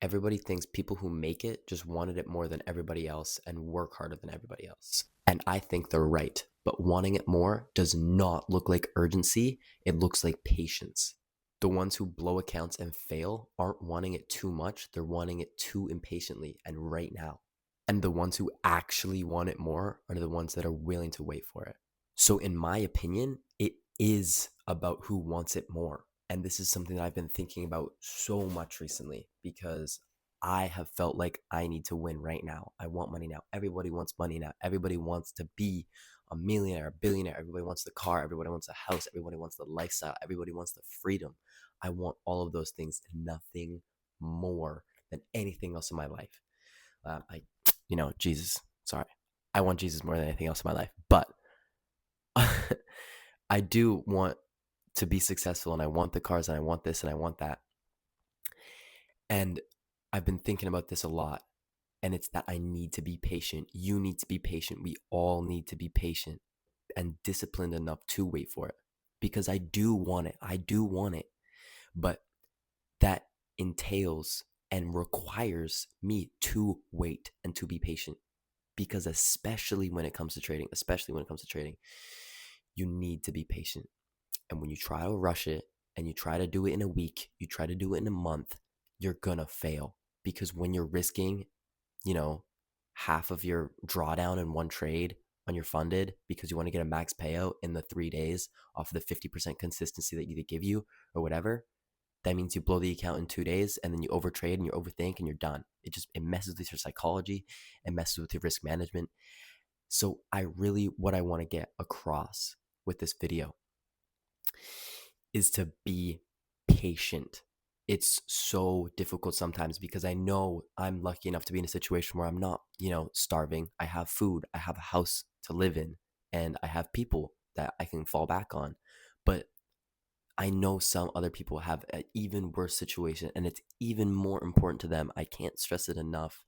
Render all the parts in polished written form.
Everybody thinks people who make it just wanted it more than everybody else and work harder than everybody else. And I think they're right. But wanting it more does not look like urgency, it looks like patience. The ones who blow accounts and fail aren't wanting it too much, they're wanting it too impatiently and right now. And the ones who actually want it more are the ones that are willing to wait for it. So, in my opinion, it is about who wants it more. And this is something that I've been thinking about so much recently because I have felt like I need to win right now. I want money now. Everybody wants money now. Everybody wants to be a millionaire, a billionaire. Everybody wants the car. Everybody wants a house. Everybody wants the lifestyle. Everybody wants the freedom. I want all of those things and nothing more than anything else in my life. Jesus, sorry. I want Jesus more than anything else in my life. But I do want to be successful and I want the cars and I want this and I want that. And I've been thinking about this a lot. And it's that I need to be patient. You need to be patient. We all need to be patient and disciplined enough to wait for it because I do want it. I do want it. But that entails and requires me to wait and to be patient because especially when it comes to trading, you need to be patient. And when you try to rush it and you try to do it in a week, you try to do it in a month, you're gonna fail because when you're risking, half of your drawdown in one trade on your funded because you want to get a max payout in the 3 days off of the 50% consistency that they give you or whatever, that means you blow the account in 2 days and then you overtrade and you overthink and you're done. It messes with your psychology and messes with your risk management. So what I want to get across with this video is to be patient. It's so difficult sometimes because I know I'm lucky enough to be in a situation where I'm not, starving. I have food, I have a house to live in, and I have people that I can fall back on. But I know some other people have an even worse situation and it's even more important to them. I can't stress it enough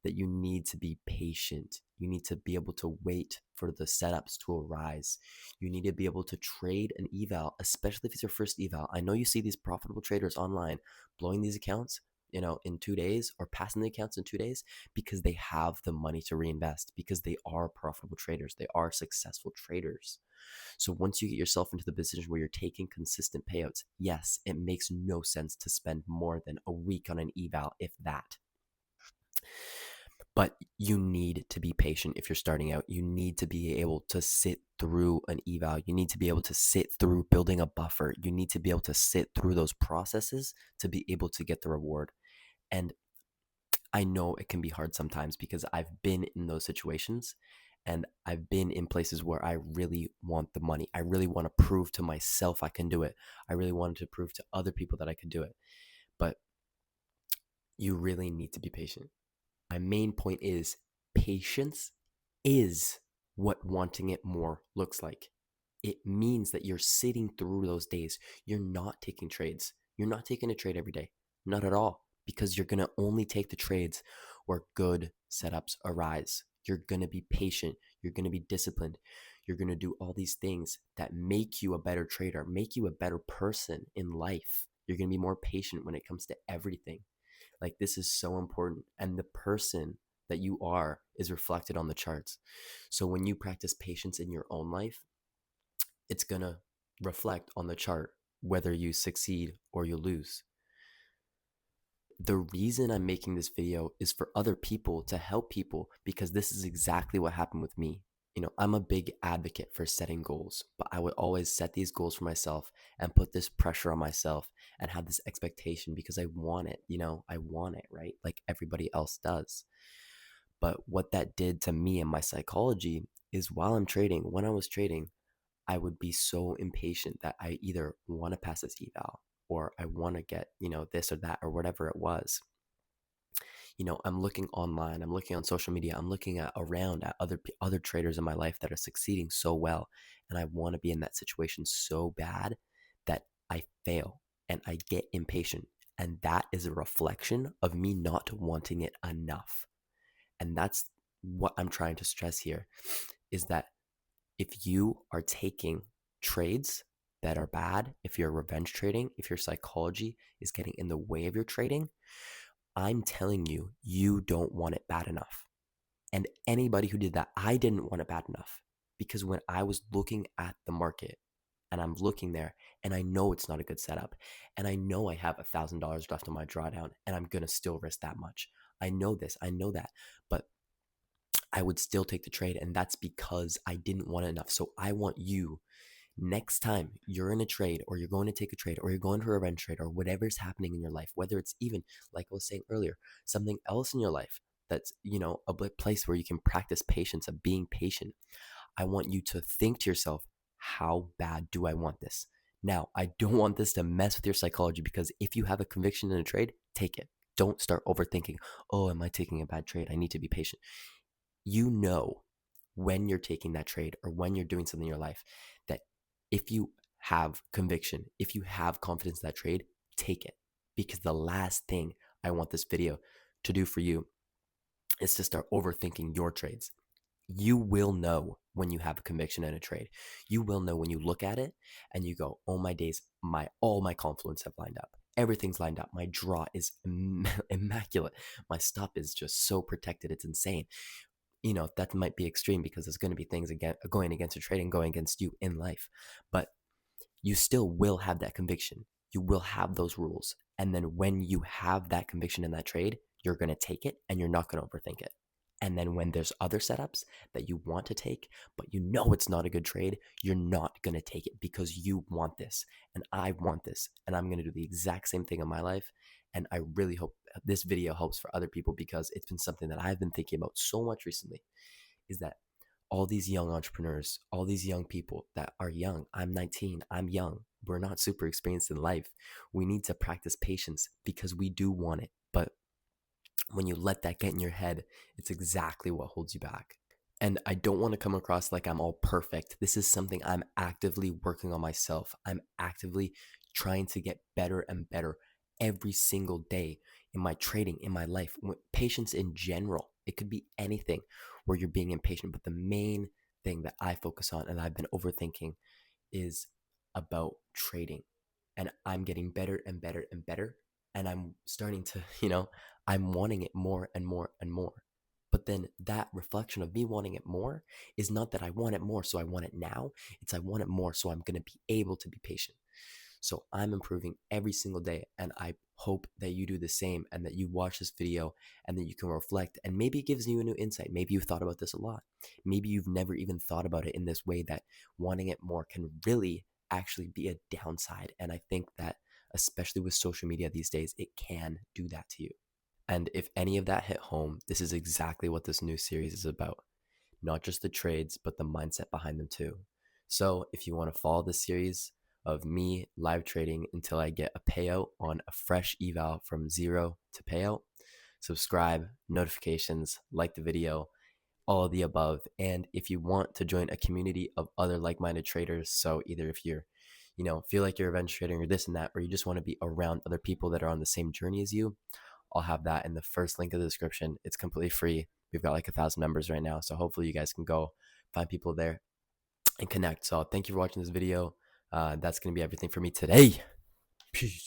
that you need to be patient. You need to be able to wait for the setups to arise. You need to be able to trade an eval, especially if it's your first eval. I know you see these profitable traders online blowing these accounts, in 2 days or passing the accounts in 2 days because they have the money to reinvest, because they are profitable traders. They are successful traders. So once you get yourself into the position where you're taking consistent payouts, yes, it makes no sense to spend more than a week on an eval, if that. But you need to be patient if you're starting out. You need to be able to sit through an eval. You need to be able to sit through building a buffer. You need to be able to sit through those processes to be able to get the reward. And I know it can be hard sometimes because I've been in those situations and I've been in places where I really want the money. I really want to prove to myself I can do it. I really wanted to prove to other people that I could do it. But you really need to be patient. My main point is patience is what wanting it more looks like. It means that you're sitting through those days. You're not taking trades. You're not taking a trade every day. Not at all. Because you're going to only take the trades where good setups arise. You're going to be patient. You're going to be disciplined. You're going to do all these things that make you a better trader, make you a better person in life. You're going to be more patient when it comes to everything. Like, this is so important. And the person that you are is reflected on the charts. So when you practice patience in your own life, it's going to reflect on the chart whether you succeed or you lose. The reason I'm making this video is for other people, to help people, because this is exactly what happened with me. I'm a big advocate for setting goals, but I would always set these goals for myself and put this pressure on myself and have this expectation because I want it, I want it, right? Like everybody else does. But what that did to me and my psychology is when I was trading, I would be so impatient that I either want to pass this eval or I want to get, this or that or whatever it was. I'm looking online, I'm looking on social media, I'm looking at other traders in my life that are succeeding so well, and I want to be in that situation so bad that I fail and I get impatient, and that is a reflection of me not wanting it enough. And that's what I'm trying to stress here, is that if you are taking trades that are bad, if you're revenge trading, if your psychology is getting in the way of your trading, I'm telling you, you don't want it bad enough. And anybody who did that, I didn't want it bad enough, because when I was looking at the market and I'm looking there and I know it's not a good setup and I know I have $1,000 left on my drawdown and I'm going to still risk that much. I know this, I know that, but I would still take the trade. And that's because I didn't want it enough. So I want you, next time you're in a trade or you're going to take a trade or you're going to a revenge trade or whatever's happening in your life, whether it's even, like I was saying earlier, something else in your life that's, a place where you can practice patience, of being patient. I want you to think to yourself, how bad do I want this? Now, I don't want this to mess with your psychology, because if you have a conviction in a trade, take it. Don't start overthinking, oh, am I taking a bad trade? I need to be patient. You know, when you're taking that trade or when you're doing something in your life, that if you have conviction, if you have confidence in that trade, take it. Because the last thing I want this video to do for you is to start overthinking your trades. You will know when you have a conviction in a trade. You will know when you look at it and you go, oh my days, all my confluence have lined up. Everything's lined up. My draw is immaculate. My stop is just so protected. It's insane. That might be extreme because there's going to be things again going against your trade and going against you in life. But you still will have that conviction. You will have those rules. And then when you have that conviction in that trade, you're going to take it and you're not going to overthink it. And then when there's other setups that you want to take, but you know it's not a good trade, you're not going to take it because you want this and I want this. And I'm going to do the exact same thing in my life. And I really hope this video helps for other people, because it's been something that I've been thinking about so much recently, is that all these young entrepreneurs, all these young people that are young. I'm 19, I'm young. We're not super experienced in life. We need to practice patience because we do want it. But when you let that get in your head, it's exactly what holds you back. And I don't want to come across like I'm all perfect. This is something I'm actively working on myself. I'm actively trying to get better and better every single day in my trading, in my life. Patience in general. It could be anything where you're being impatient. But the main thing that I focus on and I've been overthinking is about trading. And I'm getting better and better and better. And I'm starting to, I'm wanting it more and more and more. But then that reflection of me wanting it more is not that I want it more, so I want it now. It's I want it more, so I'm going to be able to be patient. So I'm improving every single day. And I hope that you do the same and that you watch this video and that you can reflect. And maybe it gives you a new insight. Maybe you've thought about this a lot. Maybe you've never even thought about it in this way, that wanting it more can really actually be a downside. And I think that, especially with social media these days, it can do that to you. And if any of that hit home, this is exactly what this new series is about. Not just the trades, but the mindset behind them too. So if you want to follow the series of me live trading until I get a payout on a fresh eval from zero to payout, subscribe, notifications, like the video, all of the above. And if you want to join a community of other like-minded traders, so either if you're, feel like you're revenge trading or this and that, or you just want to be around other people that are on the same journey as you, I'll have that in the first link of the description. It's completely free. We've got like 1,000 members right now. So hopefully you guys can go find people there and connect. So thank you for watching this video. That's going to be everything for me today. Peace.